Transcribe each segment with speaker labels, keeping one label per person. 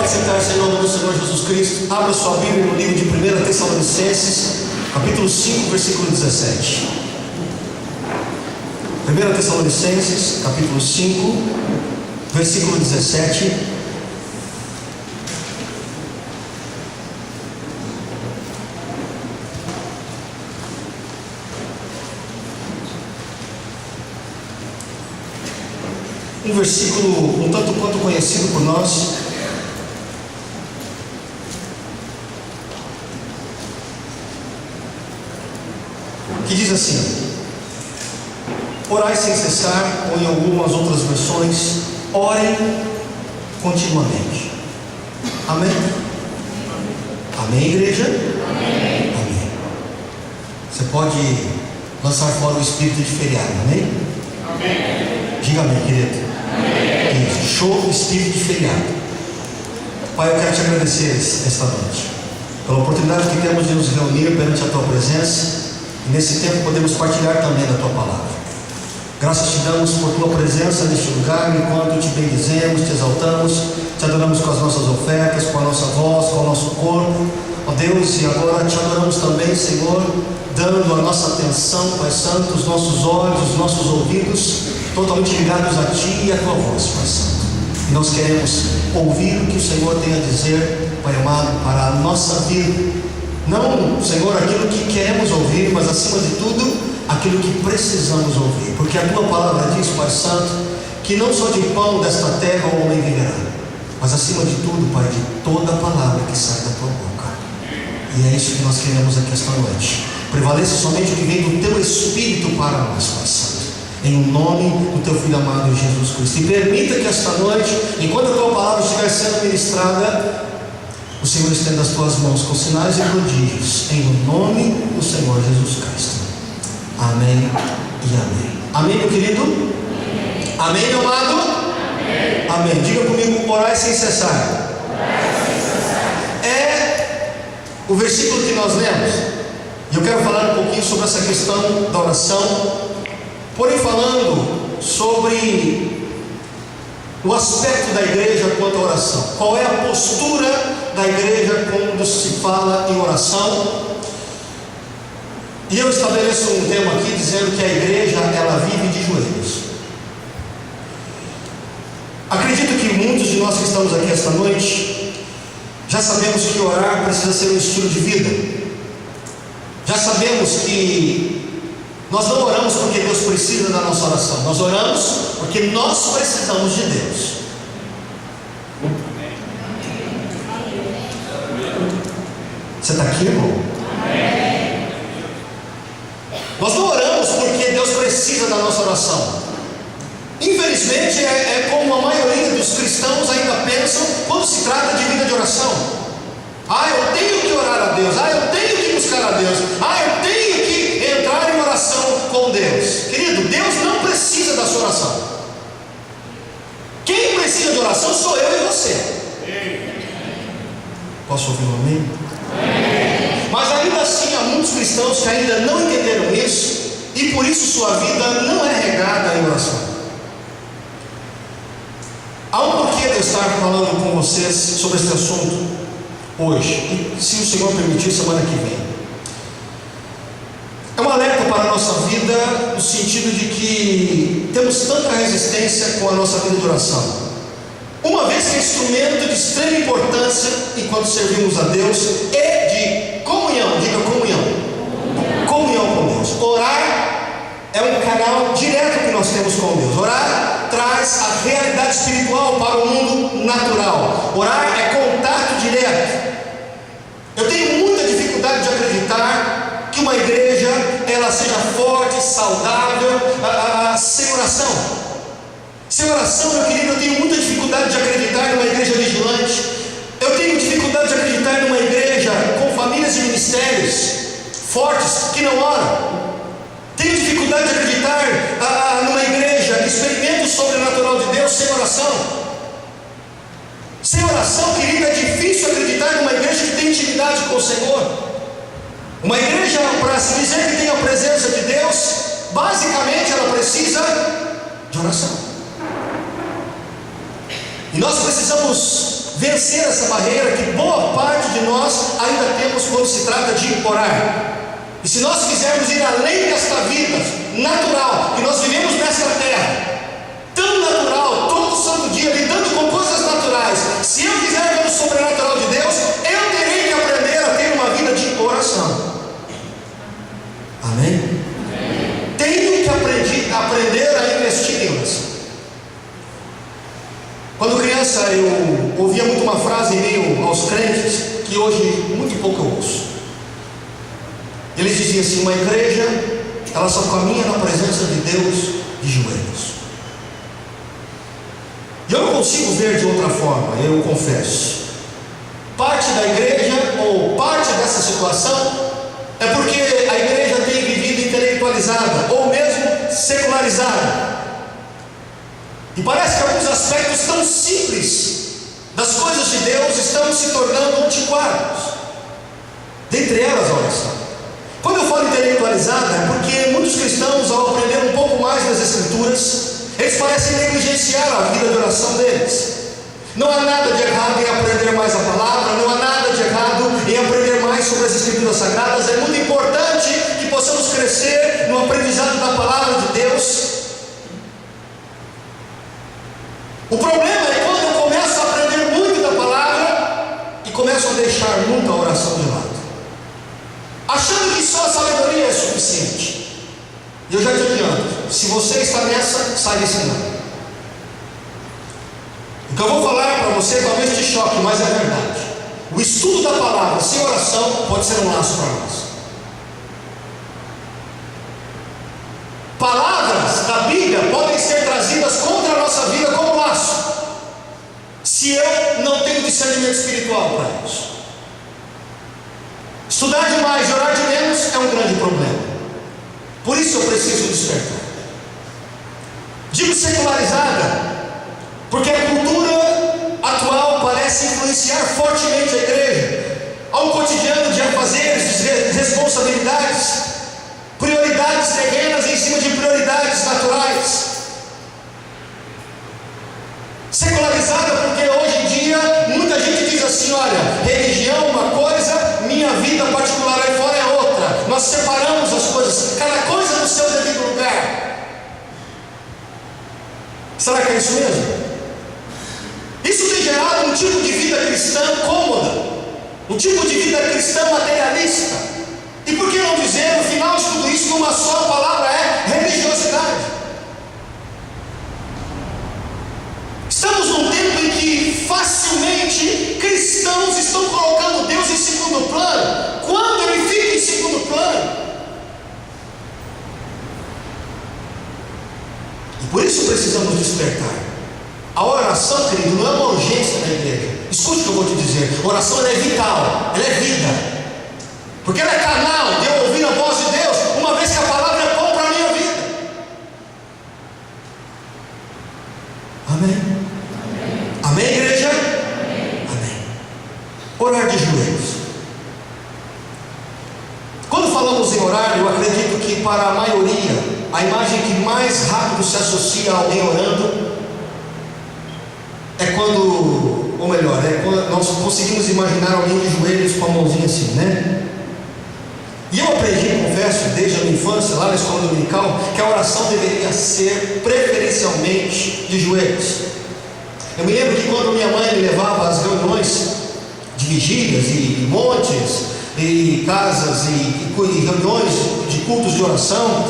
Speaker 1: Pode sentar-se em nome do Senhor Jesus Cristo. Abra sua Bíblia no livro de 1 Tessalonicenses, capítulo 5, versículo 17. 1 Tessalonicenses, capítulo 5, versículo 17. Um versículo um tanto quanto conhecido por nós, que diz assim: orai sem cessar, ou em algumas outras versões, orem continuamente. Amém? Amém, igreja? Amém. Amém. Você pode lançar fora o espírito de feriado, amém? Amém. Diga amém, querido. Amém. Isso, show o espírito de feriado. Pai, eu quero te agradecer esta noite pela oportunidade que temos de nos reunir perante a tua presença. E nesse tempo podemos partilhar também da tua palavra. Graças te damos por tua presença neste lugar, enquanto te bendizemos, te exaltamos, te adoramos com as nossas ofertas, com a nossa voz, com o nosso corpo. Ó Deus, e agora te adoramos também, Senhor, dando a nossa atenção, Pai Santo, os nossos olhos, os nossos ouvidos, totalmente ligados a ti e a tua voz, Pai Santo. E nós queremos ouvir o que o Senhor tem a dizer, Pai amado, para a nossa vida. Não, Senhor, aquilo que queremos ouvir, mas acima de tudo, aquilo que precisamos ouvir. Porque a tua palavra diz, Pai Santo, que não só de pão desta terra o homem viverá, mas acima de tudo, Pai, de toda a palavra que sai da tua boca. E é isso que nós queremos aqui esta noite. Prevaleça somente o que vem do teu Espírito para nós, Pai Santo, em nome do teu Filho amado Jesus Cristo. E permita que esta noite, enquanto a tua palavra estiver sendo ministrada, o Senhor estenda as tuas mãos com sinais e prodígios, em nome do Senhor Jesus Cristo. Amém e amém. Amém, meu querido? Amém, amém, meu amado? Amém. Amém. Diga comigo: orai sem cessar. É o versículo que nós lemos. E eu quero falar um pouquinho sobre essa questão da oração, porém falando sobre o aspecto da igreja quanto à oração. Qual é a postura da igreja quando se fala em oração? E eu estabeleço um tema aqui dizendo que a igreja, ela vive de joelhos. Acredito que muitos de nós que estamos aqui esta noite já sabemos que orar precisa ser um estilo de vida. Já sabemos que nós não oramos porque Deus precisa da nossa oração. Nós oramos porque nós precisamos de Deus. Você está aqui, irmão? Nós não oramos porque Deus precisa da nossa oração. Infelizmente é como a maioria dos cristãos ainda pensam quando se trata de vida de oração. Eu tenho que orar a Deus. Eu tenho que buscar a Deus. Eu tenho que entrar em oração com Deus. Querido, Deus não precisa da sua oração. Quem precisa de oração sou eu e você. Posso ouvir um amém? Mas ainda assim há muitos cristãos que ainda não entenderam isso, e por isso sua vida não é regada em oração. Há um porquê de eu estar falando com vocês sobre este assunto hoje, e se o Senhor permitir, semana que vem. É um alerta para a nossa vida, no sentido de que temos tanta resistência com a nossa vida de oração, uma vez que é instrumento de extrema importância enquanto servimos a Deus e de comunhão. Diga comunhão. Comunhão com Deus. Orar é um canal direto que nós temos com Deus. Orar traz a realidade espiritual para o mundo natural. Orar é contato direto. Eu tenho muita dificuldade de acreditar que uma igreja ela seja forte, saudável, sem oração. Sem oração, meu querido, eu tenho muita dificuldade de acreditar numa igreja vigilante. Eu tenho dificuldade de acreditar numa igreja com famílias e ministérios fortes que não oram. Tenho dificuldade de acreditar numa igreja que experimenta o sobrenatural de Deus sem oração. Sem oração, querido, é difícil acreditar numa igreja que tem intimidade com o Senhor. Uma igreja, para se dizer que tem a presença de Deus, basicamente ela precisa de oração. E nós precisamos vencer essa barreira que boa parte de nós ainda temos quando se trata de orar. E se nós quisermos ir além desta vida natural que nós vivemos nesta terra, tão natural, todo santo dia, lidando com coisas naturais, se eu quiser ver o sobrenatural de Deus, eu terei que aprender a ter uma vida de oração. Amém? Tenho que aprender a investir em oração. Quando criança, eu ouvia muito uma frase em meio aos crentes, que hoje muito pouco eu ouço. Eles diziam assim: uma igreja, ela só caminha na presença de Deus de joelhos. E eu não consigo ver de outra forma, eu confesso. Parte da igreja, ou parte dessa situação, é porque a igreja tem vivido intelectualizada, ou mesmo secularizada. E parece que alguns aspectos tão simples das coisas de Deus estão se tornando antiquados. Dentre elas, a oração. Quando eu falo intelectualizada, é porque muitos cristãos, ao aprender um pouco mais das Escrituras, eles parecem negligenciar a vida de oração deles. Não há nada de errado em aprender mais a palavra, não há nada de errado em aprender mais sobre as Escrituras Sagradas. É muito importante que possamos crescer no aprendizado da palavra de Deus. O problema é quando eu começo a aprender muito da palavra e começo a deixar muito a oração de lado, achando que só a sabedoria é suficiente. E eu já te adianto, se você está nessa, sai desse lado. O que eu vou falar para você talvez te choque, mas é verdade. O estudo da palavra sem oração pode ser um laço para nós. Palavras da Bíblia podem ser trazidas contra a nossa vida como laço, se eu não tenho discernimento espiritual para isso. Estudar demais e orar de menos é um grande problema. Por isso eu preciso despertar. Digo secularizada, porque a cultura atual parece influenciar fortemente a igreja. Há um cotidiano de afazeres, de responsabilidades, prioridades terrenas em cima de prioridades naturais. Secularizada porque hoje em dia muita gente diz assim: olha, religião é uma coisa, minha vida particular aí fora é outra. Nós separamos as coisas, cada coisa no seu devido lugar. Será que é isso mesmo? Isso tem gerado um tipo de vida cristã cômoda, um tipo de vida cristã materialista. E por que não dizer, no final de tudo isso, uma só palavra é religiosidade? Estamos num tempo em que facilmente cristãos estão colocando Deus em segundo plano, quando Ele fica em segundo plano. E por isso precisamos despertar. A oração, querido, não é uma urgência na igreja. Escute o que eu vou te dizer. A oração ela é vital, ela é vida. Porque ela é canal de eu ouvir a voz de Deus, uma vez que a palavra é bom para a minha vida. Amém? Amém, amém igreja? Amém. Amém. Orar de joelhos. Quando falamos em orar, eu acredito que para a maioria, a imagem que mais rápido se associa a alguém orando é quando, ou melhor, é quando nós conseguimos imaginar alguém de joelhos com a mãozinha assim, né? E eu aprendi, confesso, desde a minha infância, lá na escola dominical, que a oração deveria ser preferencialmente de joelhos. Eu me lembro que quando minha mãe me levava às reuniões de vigílias e montes, e casas e reuniões de cultos de oração,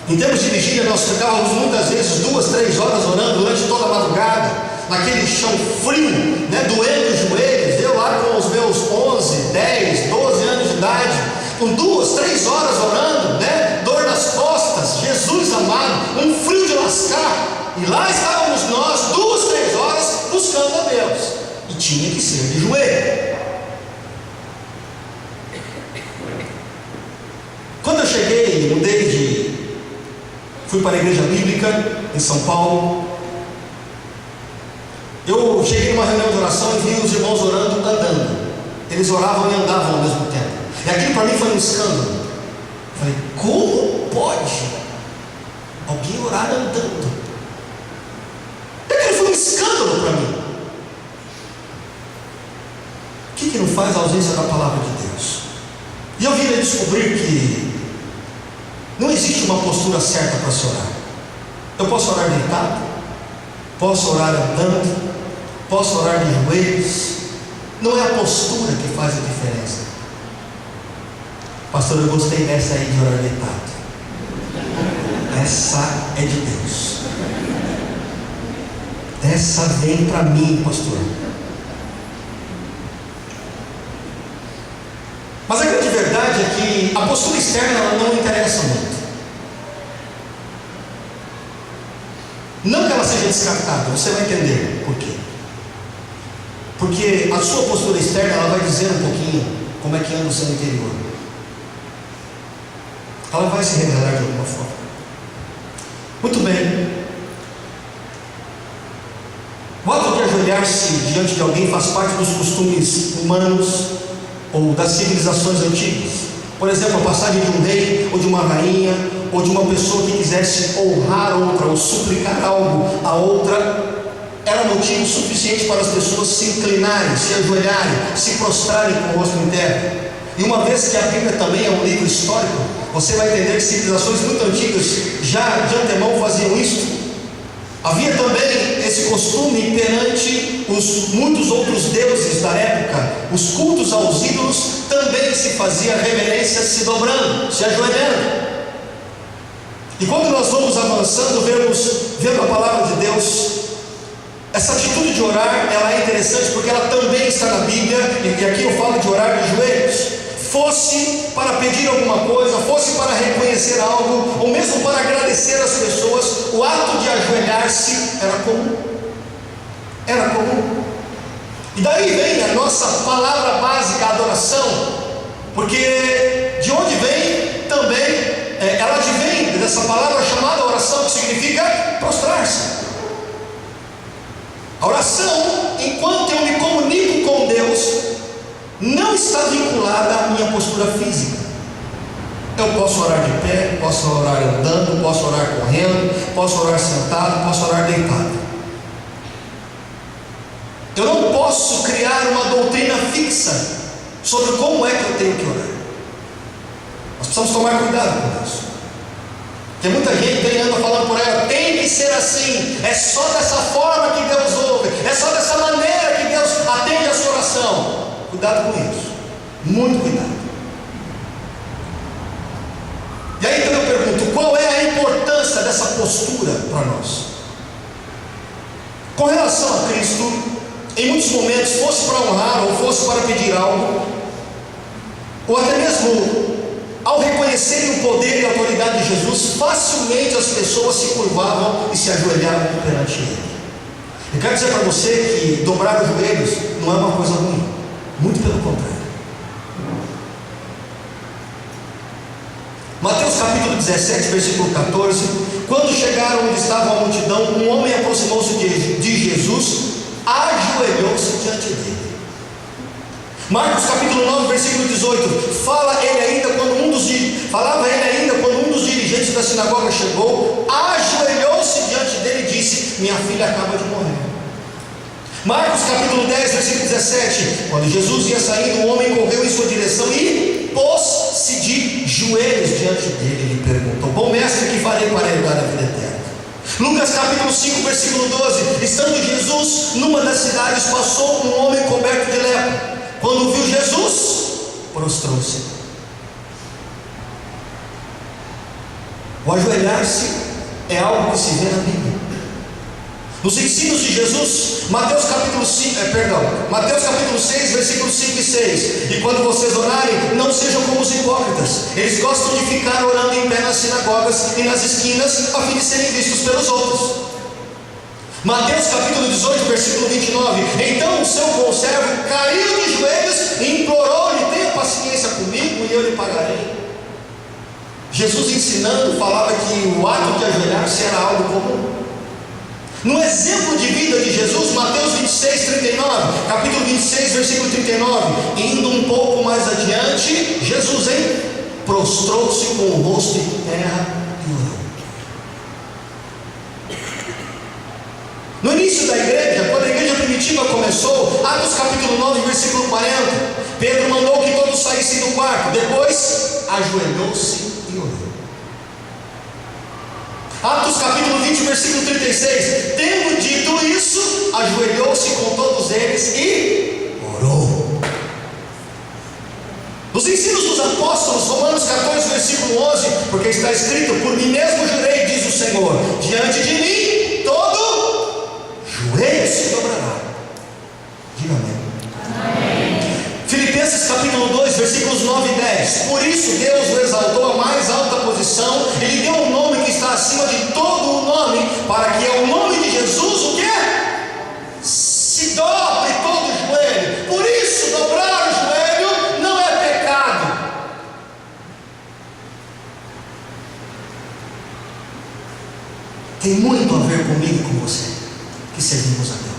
Speaker 1: em termos de vigília nós ficávamos muitas vezes 2, 3 horas orando durante toda a madrugada, naquele chão frio, né, doendo os joelhos. Eu lá com os meus 11, 10, 12 anos de idade, com 2, 3 horas orando, né, dor nas costas, Jesus amado, um frio de lascar, e lá estávamos nós 2, 3 horas buscando a Deus, e tinha que ser de joelho. Quando eu cheguei, fui para a igreja bíblica em São Paulo. Eu cheguei numa reunião de oração e vi os irmãos orando, andando. Eles oravam e andavam ao mesmo tempo. E aquilo para mim foi um escândalo. Eu falei, como pode alguém orar andando? Aquilo foi um escândalo para mim. que não faz a ausência da palavra de Deus? E eu vim a descobrir que não existe uma postura certa para se orar. Eu posso orar deitado, posso orar andando, posso orar de joelhos. Não é a postura que faz a diferença. Pastor, eu gostei dessa aí de orar deitado. Essa é de Deus. Essa vem para mim, pastor. Mas a grande verdade é que a postura externa ela não interessa muito. Não que ela seja descartável, você vai entender por quê. Porque a sua postura externa ela vai dizer um pouquinho como é que anda o seu interior. Ela vai se revelar de alguma forma. Muito bem. O ato de ajoelhar-se diante de alguém faz parte dos costumes humanos ou das civilizações antigas. Por exemplo, a passagem de um rei ou de uma rainha ou de uma pessoa que quisesse honrar outra ou suplicar algo a outra era motivo suficiente para as pessoas se inclinarem, se ajoelharem, se prostrarem com o rosto em terra. E uma vez que a Bíblia também é um livro histórico, você vai entender que civilizações muito antigas já de antemão faziam isso. Havia também esse costume perante os muitos outros deuses da época. Os cultos aos ídolos também se fazia reverência se dobrando, se ajoelhando. E quando nós vamos avançando, vendo a palavra de Deus, essa atitude de orar, ela é interessante porque ela também está na Bíblia. E aqui eu falo de orar de joelhos. Fosse para pedir alguma coisa, fosse para reconhecer algo, ou mesmo para agradecer às pessoas, o ato de ajoelhar-se era comum. Era comum. E daí vem a nossa palavra básica, a adoração, porque de onde vem também, ela advém dessa palavra chamada oração, que significa prostrar-se. A oração, enquanto eu me comunico com Deus, não está vinculada à minha postura física. Eu posso orar de pé, posso orar andando, posso orar correndo, posso orar sentado, posso orar deitado. Eu não posso criar uma doutrina fixa sobre como é que eu tenho que orar. Nós precisamos tomar cuidado com isso. Porque muita gente anda falando por ela, tem que ser assim, é só dessa forma que Deus ouve, é só dessa maneira que Deus atende a sua oração. Cuidado com isso, muito cuidado. E aí então eu pergunto, qual é a importância dessa postura para nós? Com relação a Cristo, em muitos momentos, fosse para honrar ou fosse para pedir algo, ou até mesmo ao reconhecerem o poder e a autoridade de Jesus, facilmente as pessoas se curvavam e se ajoelhavam perante Ele. Eu quero dizer para você que dobrar os joelhos não é uma coisa ruim, muito pelo contrário. Mateus capítulo 17, versículo 14: quando chegaram onde estava a multidão, um homem aproximou-se de Jesus, ajoelhou-se diante dele. Marcos capítulo 9, versículo 18: falava ele ainda quando um dos dirigentes da sinagoga chegou, ajoelhou-se diante dele e disse: minha filha acaba de morrer. Marcos capítulo 10, versículo 17: quando Jesus ia saindo, um homem correu em sua direção e pôs-se de joelhos diante dele e lhe perguntou: bom mestre, que farei para herdar a vida eterna? Lucas capítulo 5, versículo 12: estando Jesus numa das cidades, passou um homem coberto de lepra. Quando viu Jesus, prostrou-se. O ajoelhar-se é algo que se vê na Bíblia. Nos ensinos de Jesus, Mateus capítulo 6, versículos 5 e 6: e quando vocês orarem, não sejam como os hipócritas. Eles gostam de ficar orando em pé nas sinagogas e nas esquinas, a fim de serem vistos pelos outros. Mateus capítulo 18, versículo 29: então o seu conservo caiu de joelhos e implorou-lhe: tenha paciência comigo e eu lhe pagarei. Jesus ensinando falava que o ato de ajoelhar-se era algo comum. No exemplo de vida de Jesus, Mateus 26, 39, capítulo 26, versículo 39, indo um pouco mais adiante, Jesus prostrou-se com o rosto em terra e orou. No início da igreja, quando a igreja primitiva começou, Atos capítulo capítulo 9, versículo 40, Pedro mandou que todos saíssem do quarto, depois ajoelhou-se e orou. Atos capítulo 20, versículo 36, tendo dito isso, ajoelhou-se com todos eles e orou. Nos ensinos dos apóstolos, Romanos 14, versículo 11, porque está escrito: por mim mesmo jurei, diz o Senhor, diante de mim todo joelho se dobrará. Diga amém. Filipenses capítulo 2, versículos 9 e 10, por isso Deus o exaltou à mais alta posição, e lhe deu um nome que está acima de todo o nome, para que ao nome de Jesus, o que? Se dobre todo o joelho. Por isso, dobrar o joelho não é pecado. Tem muito a ver comigo e com você, que servimos a Deus.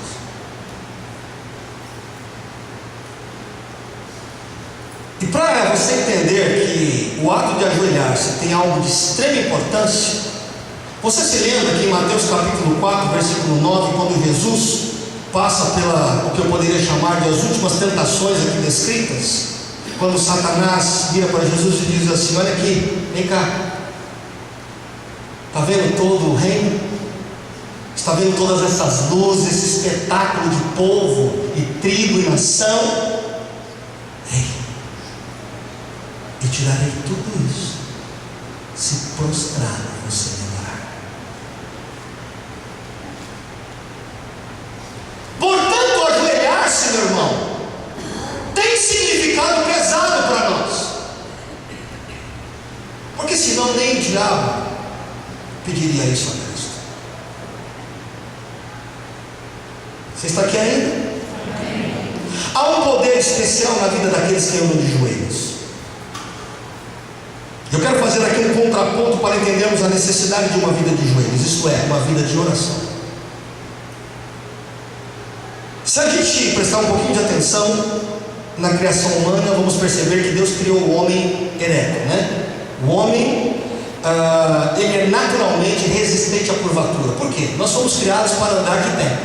Speaker 1: E para você entender que o ato de ajoelhar-se tem algo de extrema importância, você se lembra que em Mateus capítulo 4, versículo 9, quando Jesus passa pela, o que eu poderia chamar de as últimas tentações aqui descritas, quando Satanás vira para Jesus e diz assim: olha aqui, vem cá, está vendo todo o reino? Está vendo todas essas luzes, esse espetáculo de povo e tribo e nação? E tirarei tudo isso se prostrar você me adorar. Portanto, ajoelhar-se, meu irmão, tem significado pesado para nós, porque senão nem o diabo pediria isso a Cristo. Você está aqui ainda? Há um poder especial na vida daqueles que andam de joelhos. Eu quero fazer aqui um contraponto para entendermos a necessidade de uma vida de joelhos, isto é, uma vida de oração. Se a gente prestar um pouquinho de atenção na criação humana, vamos perceber que Deus criou o homem ereto, né? O homem, ele é naturalmente resistente à curvatura. Por quê? Nós fomos criados para andar de pé.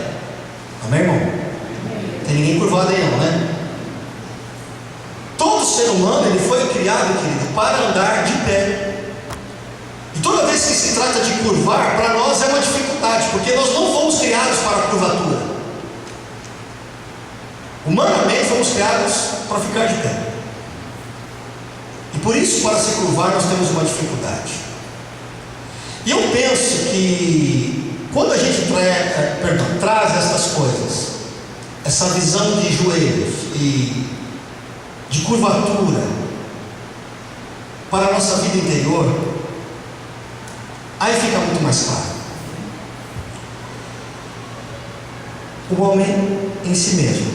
Speaker 1: Amém, irmão? Não tem ninguém curvado aí não, né? Todo ser humano, ele foi criado, querido, para andar de pé. E toda vez que se trata de curvar, para nós é uma dificuldade, porque nós não fomos criados para a curvatura. Humanamente fomos criados para ficar de pé. E por isso, para se curvar, nós temos uma dificuldade. E eu penso que quando a gente traz essas coisas, essa visão de joelhos e de curvatura para a nossa vida interior, aí fica muito mais claro. O homem em si mesmo,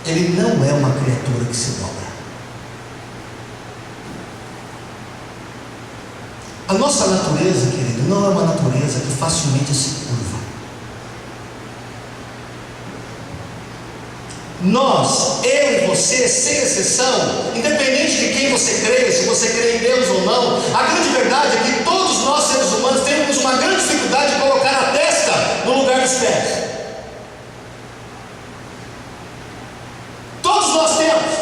Speaker 1: ele não é uma criatura que se dobra. A nossa natureza, querido, não é uma natureza que facilmente se curva. Nós, eu e você, sem exceção, independente de quem você crê, se você crê em Deus ou não, a grande verdade é que todos nós, seres humanos, temos uma grande dificuldade de colocar a testa no lugar dos pés. Todos nós temos.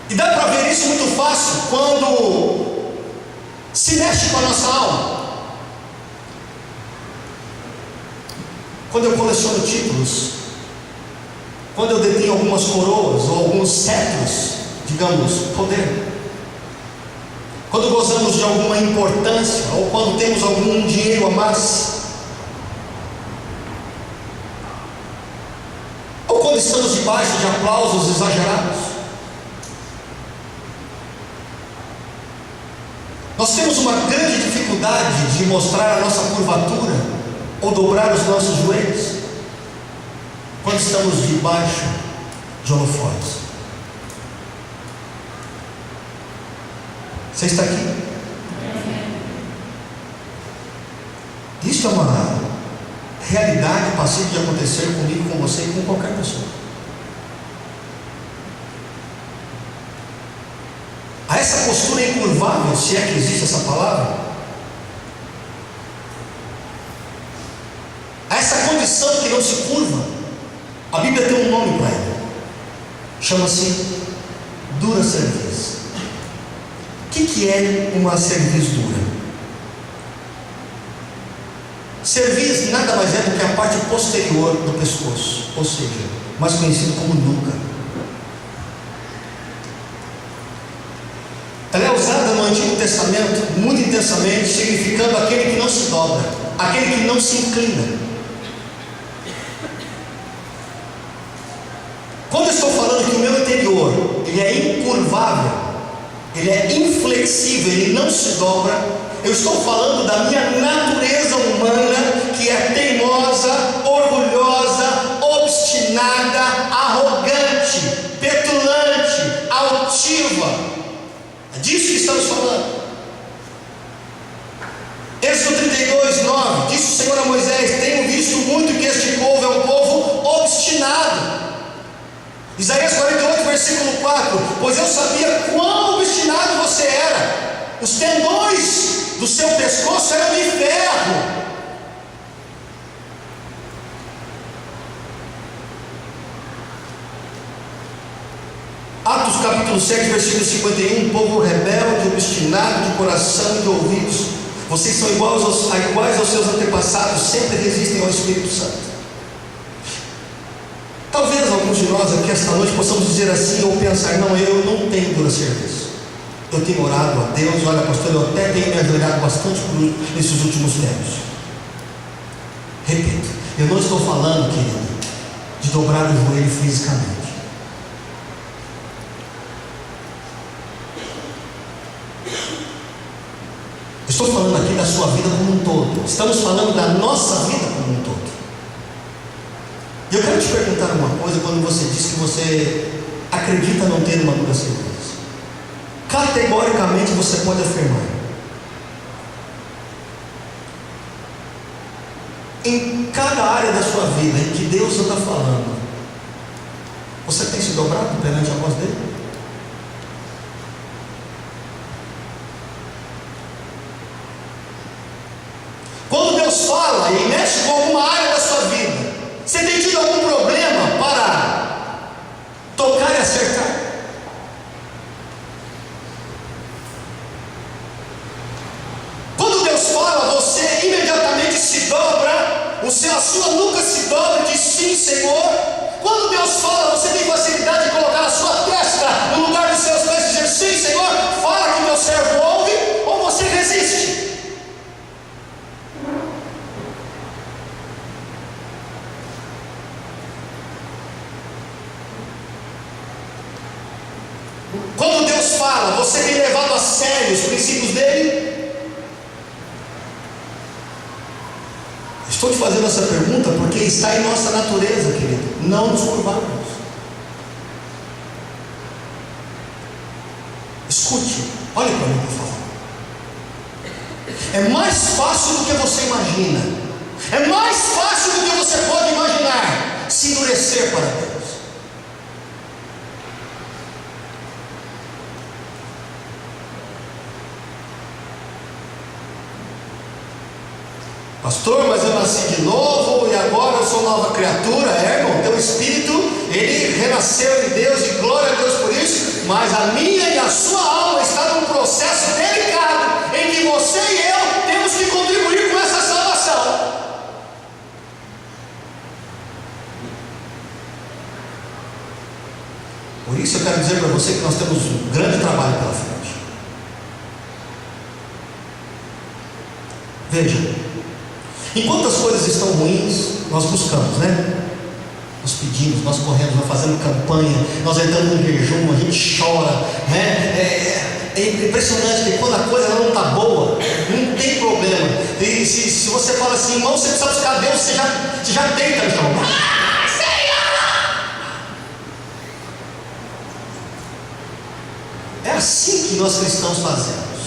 Speaker 1: E dá para ver isso muito fácil quando se mexe com a nossa alma. Quando eu coleciono títulos, quando eu detenho algumas coroas ou alguns cetros, digamos, poder, quando gozamos de alguma importância ou quando temos algum dinheiro a mais, ou quando estamos debaixo de aplausos exagerados, nós temos uma grande dificuldade de mostrar a nossa curvatura ou dobrar os nossos joelhos quando estamos debaixo de holofotes. Você está aqui? Isso é uma realidade passível de acontecer comigo, com você e com qualquer pessoa. A essa postura incurvável, se é que existe essa palavra, condição que não se curva, a Bíblia tem um nome para ela, chama-se dura cerviz. O que é uma cerviz dura? Cerviz nada mais é do que a parte posterior do pescoço, ou seja, mais conhecido como nuca. Ela é usada no Antigo Testamento muito intensamente, significando aquele que não se dobra, aquele que não se inclina. Quando eu estou falando que o meu interior ele é incurvável, ele é inflexível, ele não se dobra, eu estou falando da minha natureza humana, que é teimosa, orgulhosa, obstinada, arrogante, petulante, altiva. É disso que estamos falando. Êxodo 32, 9, disse o Senhor a Moisés: tenho visto muito que este povo é um povo obstinado. Isaías 48, versículo 4, pois eu sabia quão obstinado você era, os tendões do seu pescoço eram de ferro. Atos capítulo 7, versículo 51, povo rebelde, obstinado de coração e de ouvidos, vocês são iguais aos seus antepassados, sempre resistem ao Espírito Santo. Talvez alguns de nós aqui esta noite possamos dizer assim, ou pensar: não, eu não tenho dura cerviz, eu tenho orado a Deus, olha pastor, eu até tenho me ajoelhado bastante nesses últimos tempos. Repito, eu não estou falando, querido, de dobrar o joelho fisicamente. Estou falando aqui da sua vida como um todo. Estamos falando da nossa vida como um todo. E eu quero te perguntar uma coisa. Quando você diz que você acredita não ter uma dura cerviz, categoricamente você pode afirmar: em cada área da sua vida em que Deus está falando, você tem se dobrado perante a voz dele? Quando Deus fala e mexe com alguma área da sua vida, você tem tido algum problema para tocar e acertar? Quando Deus fala, você imediatamente se dobra, a sua nuca se dobra e diz: sim, Senhor. Quando Deus fala, você tem facilidade de colocar a sua testa no lugar dos seus pés e dizer: sim, Senhor, fala que o meu servo ouve, ou você resiste? Quando Deus fala, você tem levado a sério os princípios dele? Estou te fazendo essa pergunta porque está em nossa natureza, querido, não nos curvarmos. Escute, olhe para mim, por favor. É mais fácil do que você imagina, é mais fácil do que você pode imaginar se endurecer para Deus. Pastor, mas eu nasci de novo e agora eu sou nova criatura. Irmão, teu espírito, ele renasceu em Deus e glória a Deus por isso, mas a minha e a sua alma está num processo delicado em que você e eu temos que contribuir com essa salvação. Por isso eu quero dizer para você que nós temos um grande trabalho pela frente. Veja, enquanto as coisas estão ruins, nós buscamos, né? Nós pedimos, nós corremos, nós fazemos campanha, nós entramos no jejum, a gente chora, né? É impressionante que quando a coisa não está boa, não tem problema. E se você fala assim: irmão, você precisa buscar Deus, você já deita no chão. É assim que nós cristãos fazemos.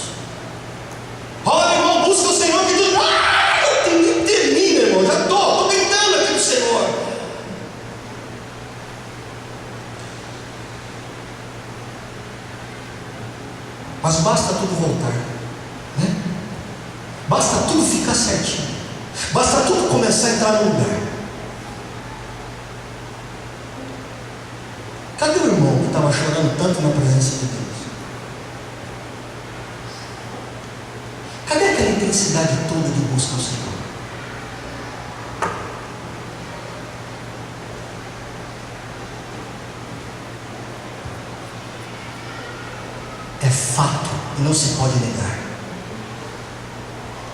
Speaker 1: Olha, irmão, busca o Senhor que tu... nem termina, irmão, já estou gritando aqui do Senhor. Mas basta tudo voltar, né? Basta tudo ficar certinho, basta tudo começar a entrar no lugar. estava chorando tanto na presença de Deus? Cadê aquela intensidade toda de busca ao Senhor? É fato e não se pode negar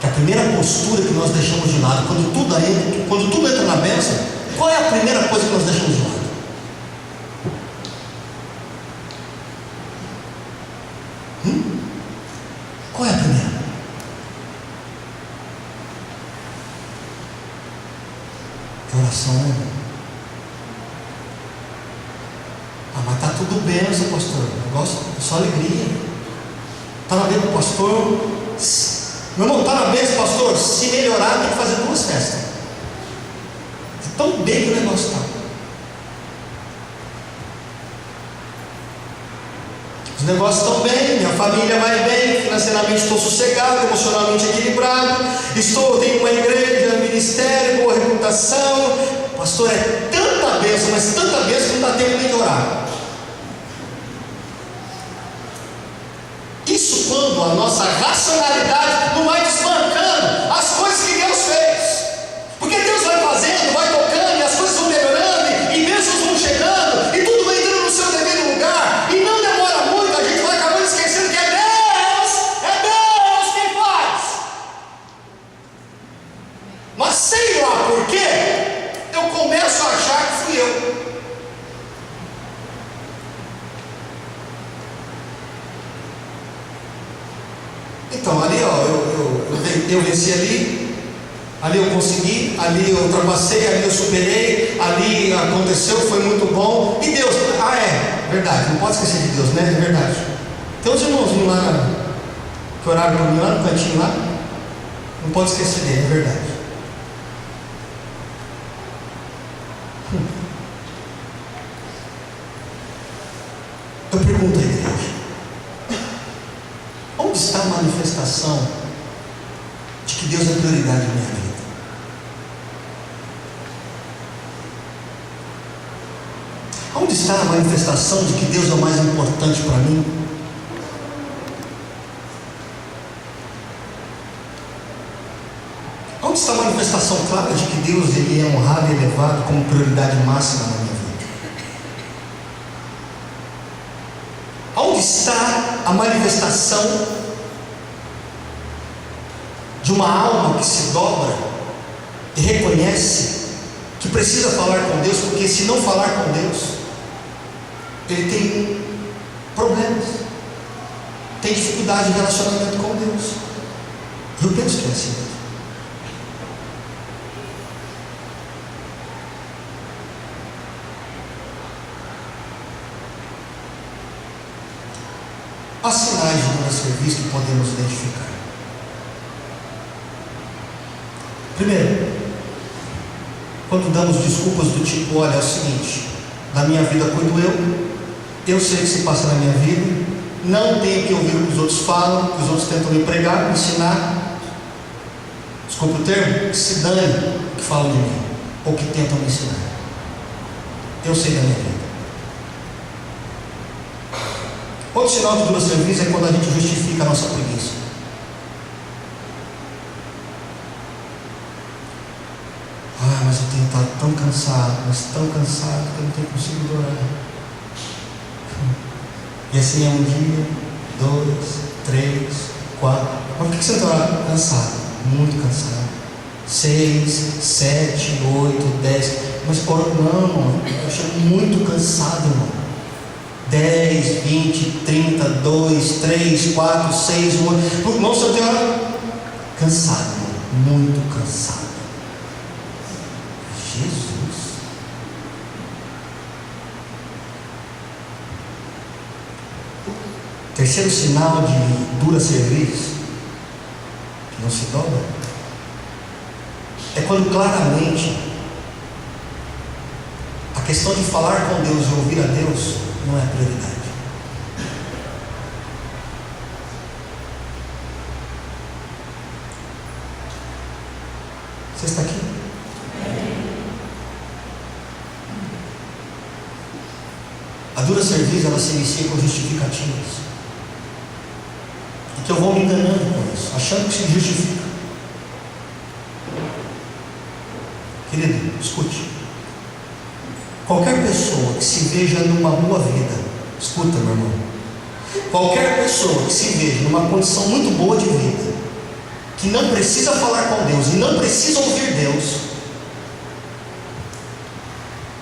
Speaker 1: que a primeira postura que nós deixamos de lado, quando tudo entra na bênção, qual é a primeira coisa que nós deixamos de lado? Qual é a primeira? Que oração, né? Ah, mas está tudo bênção, pastor. Negócio é só alegria. Está na bênção, pastor. Meu irmão, está na bênção, pastor. Se melhorar, tem que fazer 2 festas. É tão bem que o negócio está. Os negócios estão bem, minha família vai bem, financeiramente estou sossegado, emocionalmente equilibrado, tenho uma igreja, ministério, boa reputação. Pastor, é tanta bênção, mas tanta bênção que não dá tempo nem de orar. Isso quando a nossa racionalidade não vai desbancando as coisas que Deus fez. Porque Deus vai fazendo, vai tocando, e as coisas vão melhorando, e bênçãos vão chegando, e tudo vai entrando no seu devido lugar, e não demora muito, a gente vai acabando esquecendo que é Deus quem faz. Mas sei lá por quê, eu começo a achar que fui eu. Então, ali, ó, eu venci ali eu consegui, ali eu ultrapassei, ali eu superei, ali aconteceu, foi muito bom. E Deus, verdade, não pode esquecer de Deus, né? É verdade. Tem uns irmãozinhos lá, que oraram por mim lá no cantinho lá, não pode esquecer dele, é verdade. Eu pergunto à igreja: onde está a manifestação de que Deus é prioridade na minha vida? Onde está a manifestação de que Deus é o mais importante para mim? Onde está a manifestação clara de que Deus ele é honrado e elevado como prioridade máxima na minha vida? Onde está a manifestação de uma alma que se dobra e reconhece que precisa falar com Deus, porque se não falar com Deus, ele tem problemas, tem dificuldade de relacionamento com Deus? Eu penso que é assim mesmo. Há sinais de dura serviço que podemos identificar. Primeiro, quando damos desculpas do tipo: olha, é o seguinte, da minha vida cuido eu sei o que se passa na minha vida, não tenho que ouvir o que os outros falam, que os outros tentam me pregar, me ensinar, desculpa o termo, que se dane o que falam de mim, ou que tentam me ensinar. Eu sei da minha vida. Outro sinal de dura serviço é quando a gente justifica a nossa preguiça. Mas eu tenho estado tão cansado, que eu não tenho conseguido orar. E assim é 1 dia, 2, 3, 4. Mas por que você está cansado? Muito cansado. 6, 7, 8, 10. Mas não, irmão, eu chego muito cansado, irmão. 10, 20, 30, 2, 3, 4, 6, 1. Irmão, você tem hora cansado, irmão. Muito cansado. Jesus. Terceiro sinal de dura serviço, que não se dobra, é quando claramente a questão de falar com Deus e ouvir a Deus não é a prioridade. Você está aqui? A dura serviço, ela se inicia com justificativas. Então eu vou me enganando com isso, achando que se justifica. Querido, escute. Qualquer pessoa que se veja numa boa vida, escuta, meu irmão. Qualquer pessoa que se veja numa condição muito boa de vida, que não precisa falar com Deus e não precisa ouvir Deus,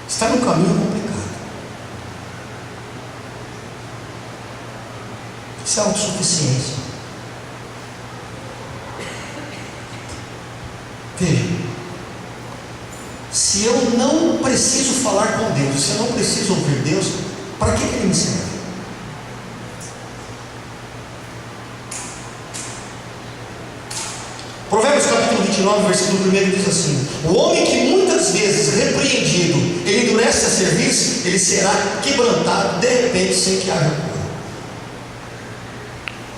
Speaker 1: está num caminho complicado. Isso é autossuficiência. Veja, se eu não preciso falar com Deus, se eu não preciso ouvir Deus, para que Ele me serve? Provérbios capítulo 29, versículo 1 diz assim: o homem que muitas vezes repreendido, ele endurece a serviço, ele será quebrantado de repente sem que haja cura.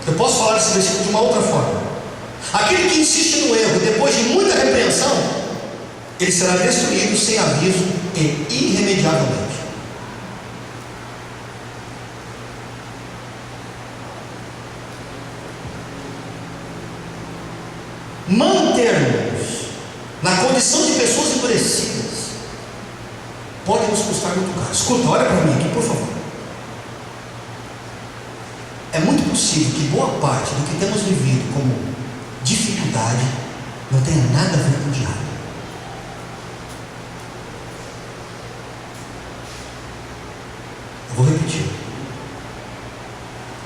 Speaker 1: Eu posso falar esse versículo de uma outra forma. Aquele que insiste no erro, depois de muita repreensão, ele será destruído sem aviso e irremediavelmente. Manter-nos na condição de pessoas endurecidas pode nos custar muito caro. Escuta, olha para mim aqui, por favor. É muito possível que boa parte do que temos vivido como dificuldade não tenha nada a ver com o diabo. Eu vou repetir.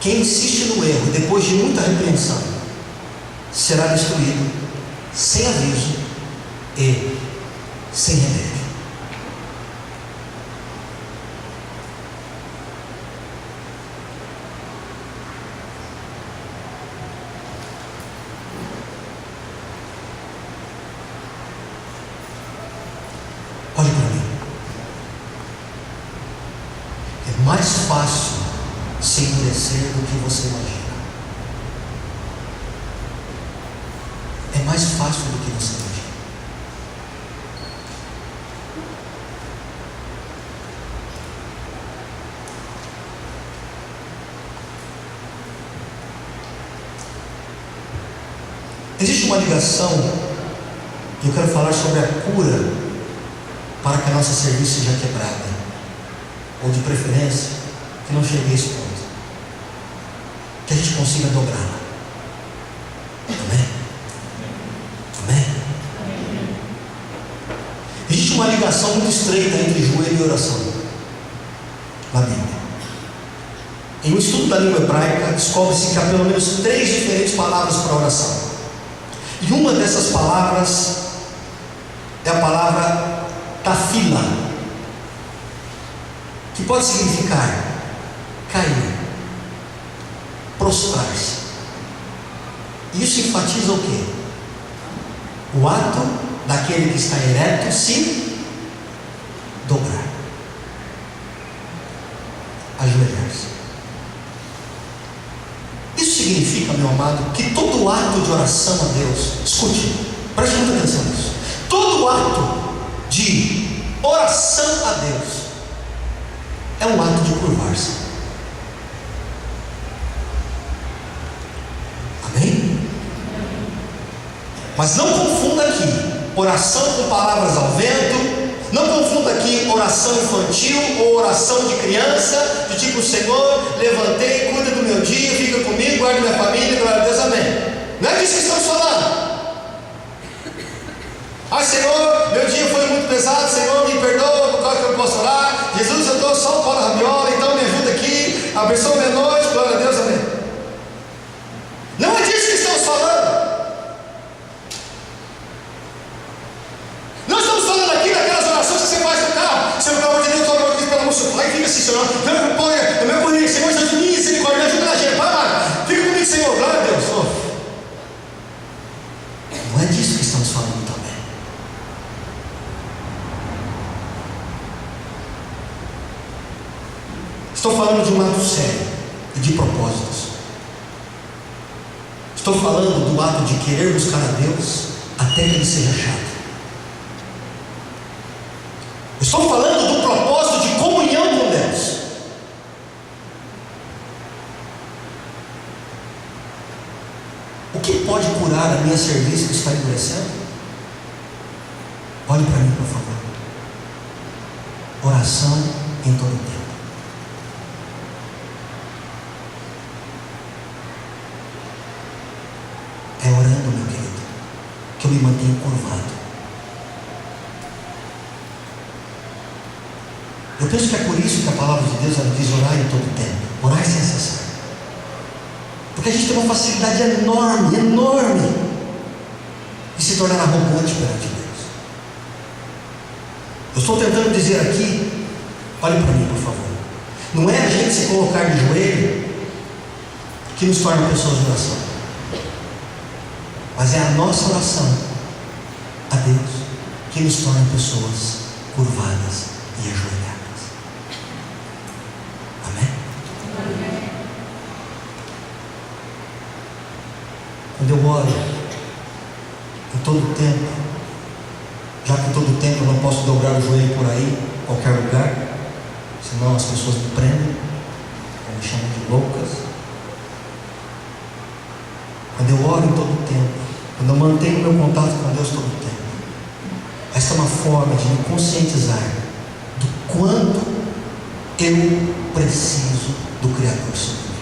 Speaker 1: Quem insiste no erro depois de muita repreensão será destruído sem aviso e sem remédio. Olhe para mim. É mais fácil se endurecer do que você imagina. É mais fácil do que você imagina. Existe uma ligação, e eu quero falar sobre a cura para que a nossa serviço seja quebrada, ou de preferência, que não chegue a esse ponto, que a gente consiga dobrá-la. Amém? Amém? Existe uma ligação muito estreita entre joelho e oração na Bíblia. Em um estudo da língua hebraica, descobre-se que há pelo menos 3 diferentes palavras para oração. E uma dessas palavras é a palavra tafila, que pode significar cair, prostrar-se. Isso enfatiza o quê? O ato daquele que está ereto se dobrar, ajoelhar-se. Isso significa, meu amado, que todo ato de oração a Deus, escute, preste muita atenção nisso, todo ato de oração a Deus é um ato de curvar-se. Amém? Mas não confunda aqui oração com palavras ao vento. Não confunda aqui oração infantil ou oração de criança, de tipo: Senhor, levantei, cuida do meu dia, fica comigo, guarda minha família, glória a Deus, amém. Não é disso que estamos falando. Ah, Senhor, meu dia foi muito pesado, Senhor, me perdoa, por causa que eu não posso orar. Jesus, eu estou só um pau na rabiola, então me ajuda aqui, abençoa minha noite, glória a Deus, amém. Não é disso que estamos falando. Não estamos falando aqui daquelas orações que você faz no carro. Senhor, pelo amor de Deus, toma aqui pelo amor de Deus. Aí fica assim, Senhor, não põe, meu comigo, Senhor, Jesus, misericórdia, me ajuda na gente, vai lá, fica comigo, Senhor, glória a Deus. Não é disso que estamos falando também. Estou falando de um ato sério e de propósitos. Estou falando do ato de querer buscar a Deus até que Ele seja achado. Estou falando do propósito de comunhão com Deus. a minha serviço que está endurecendo? Olhe para mim, por favor. Oração em todo tempo. É orando, meu querido, que eu me mantenho curvado. Eu penso que é por isso que a palavra de Deus ela diz orar em todo tempo. Orar sem cessar. Porque a gente tem uma facilidade enorme, enorme, de se tornar arrogante perante Deus. Eu estou tentando dizer aqui, olhe para mim, por favor. Não é a gente se colocar de joelho que nos torna pessoas de oração, mas é a nossa oração a Deus que nos torna pessoas curvadas e ajoelhadas. Amém? Quando eu oro em todo tempo, já que em todo tempo eu não posso dobrar o joelho por aí, em qualquer lugar, senão as pessoas me prendem ou me chamam de loucas. Quando eu oro em todo tempo, quando eu mantenho meu contato com Deus todo tempo, essa é uma forma de me conscientizar do quanto eu preciso do Criador sobre mim.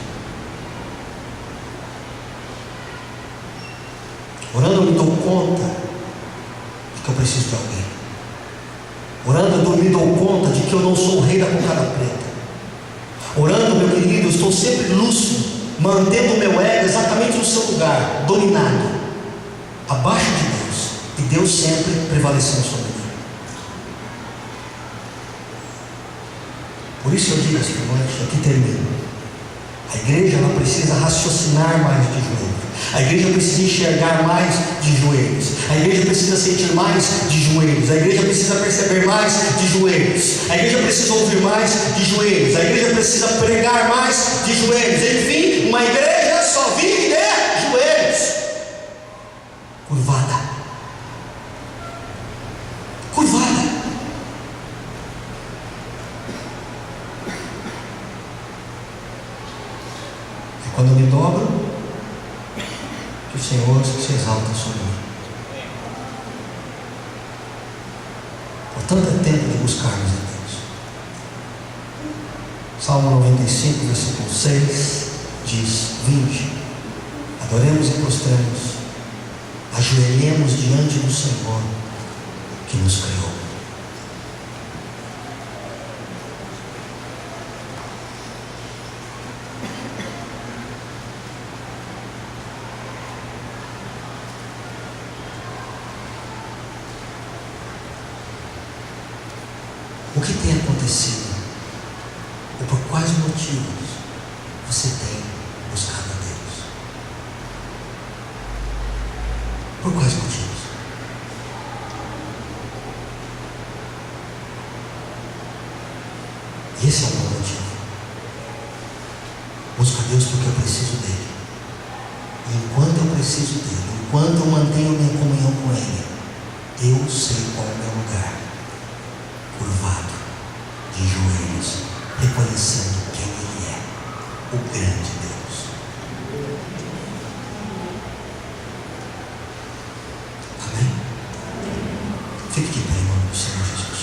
Speaker 1: Orando eu me dou conta de que eu preciso de alguém. Orando eu me dou conta de que eu não sou o rei da cocada preta. Orando, meu querido, eu estou sempre lúcido, mantendo o meu ego exatamente no seu lugar, dominado, abaixo de Deus, e Deus sempre prevalecendo sobre mim. Por isso eu digo esta noite, aqui termino. A igreja ela precisa raciocinar mais de joelhos. A igreja precisa enxergar mais de joelhos. A igreja precisa sentir mais de joelhos. A igreja precisa perceber mais de joelhos. A igreja precisa ouvir mais de joelhos. A igreja precisa pregar mais de joelhos. Enfim, uma igreja só vive de joelhos. Curvada. Curvada. É quando eu me dobro que o Senhor se exalta sobre mim. Portanto, é tempo de buscarmos a Deus. Salmo 95, versículo 6 diz: vinde, adoremos e prostremos, ajoelhemos diante do Senhor que nos criou. O que tem acontecido? Ou por quais motivos você tem buscado a Deus? Por quais motivos? Esse é o meu motivo. Busco a Deus porque eu preciso dele. E enquanto eu preciso dele, enquanto eu mantenho minha comunhão com ele, eu sei qual é o meu lugar. Curvado, de joelhos, reconhecendo quem ele é, o grande Deus. Amém? Fique de pé em nome do Senhor Jesus.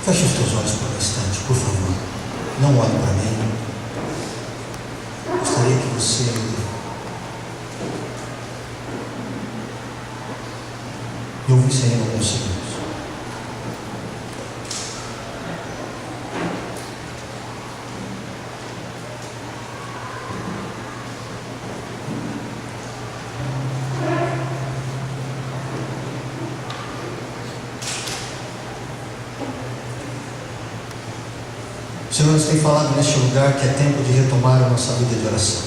Speaker 1: Feche os teus olhos por um instante, por favor. Não olhe para mim. Gostaria que você me ouvisse ainda alguns segundos. O Senhor nos tem falado neste lugar que é tempo de retomar a nossa vida de oração.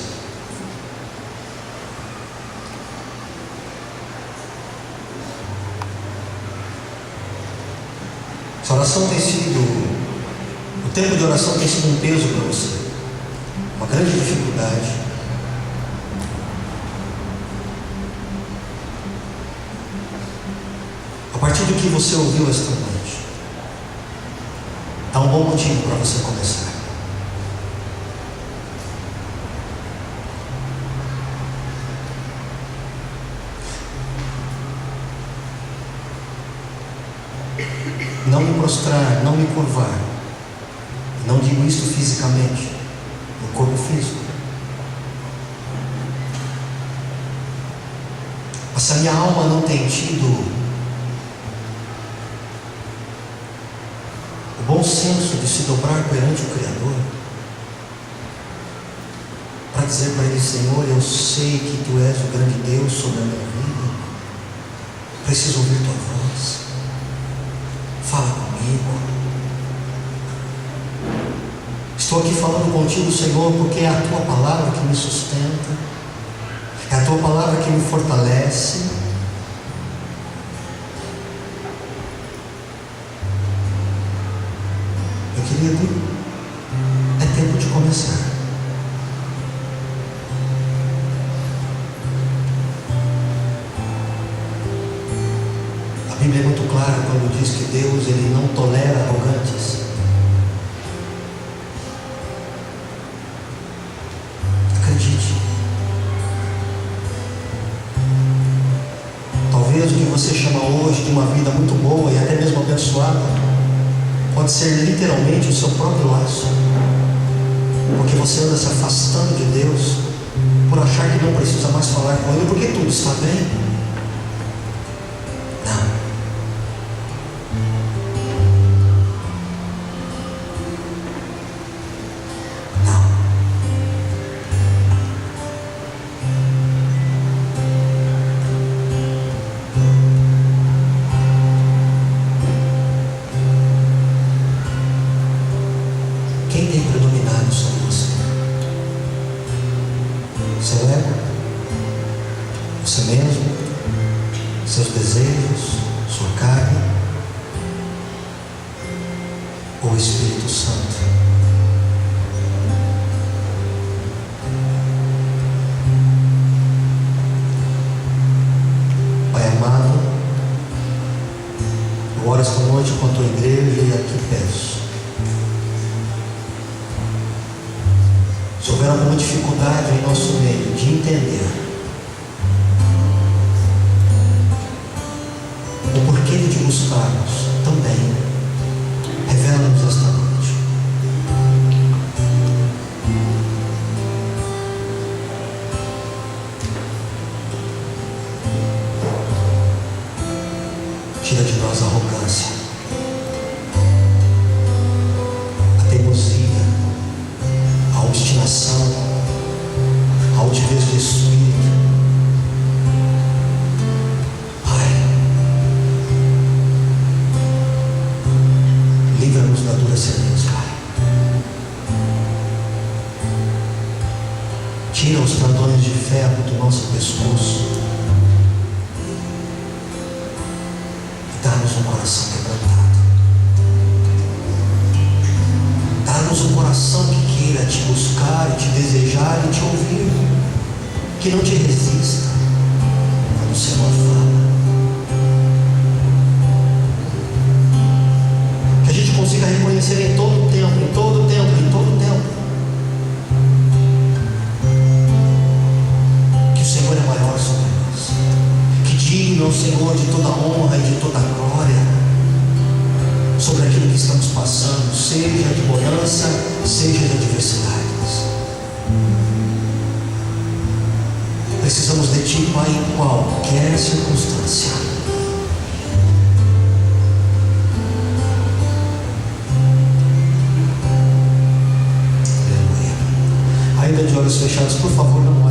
Speaker 1: Essa oração tem sido o O tempo de oração tem sido um peso para você, uma grande dificuldade. A partir do que você ouviu esta noite, há um bom motivo para você começar. Não me prostrar, não me curvar. Não digo isso fisicamente, no corpo físico. Mas se a minha alma não tem tido o bom senso de se dobrar perante o Criador, para dizer para Ele: Senhor, eu sei que Tu és o grande Deus sobre a minha vida, preciso ouvir Tua voz, fala comigo. Estou aqui falando contigo, Senhor, porque é a Tua palavra que me sustenta, é a Tua palavra que me fortalece. Meu querido, é tempo de começar. A Bíblia é muito clara quando diz que Deus, Ele não tolera arrogantes. Talvez o que você chama hoje de uma vida muito boa e até mesmo abençoada pode ser literalmente o seu próprio laço, porque você anda se afastando de Deus por achar que não precisa mais falar com Ele, porque tudo está bem. Quem tem predominado sobre você? Seu ego? Você mesmo? Seus desejos? Sua carne? Ou o Espírito Santo? Pai amado, eu oro esta noite com a Tua igreja e aqui peço: se houver alguma dificuldade em nosso meio de entender o porquê de te buscarmos, também revela-nos esta noite. Tira de nós a arrogância, a teimosia, a obstinação, a altivez de espírito. Pai, livra-nos da dura certeza, Pai. Tira os tendões de ferro do nosso pescoço e dá-nos um coração quebrantado. Dá-nos um coração que queira te buscar, e te desejar e te ouvir, que não te resista quando o Senhor fala. Que a gente consiga reconhecer em todo tempo, em todo tempo, em todo tempo, que o Senhor é maior sobre nós, que digno é o Senhor de toda honra e de toda glória sobre aquilo que estamos passando, seja de bonança, seja de adversidades. Precisamos de Ti, Pai, em qualquer circunstância. Aleluia. Ainda de olhos fechados, por favor, não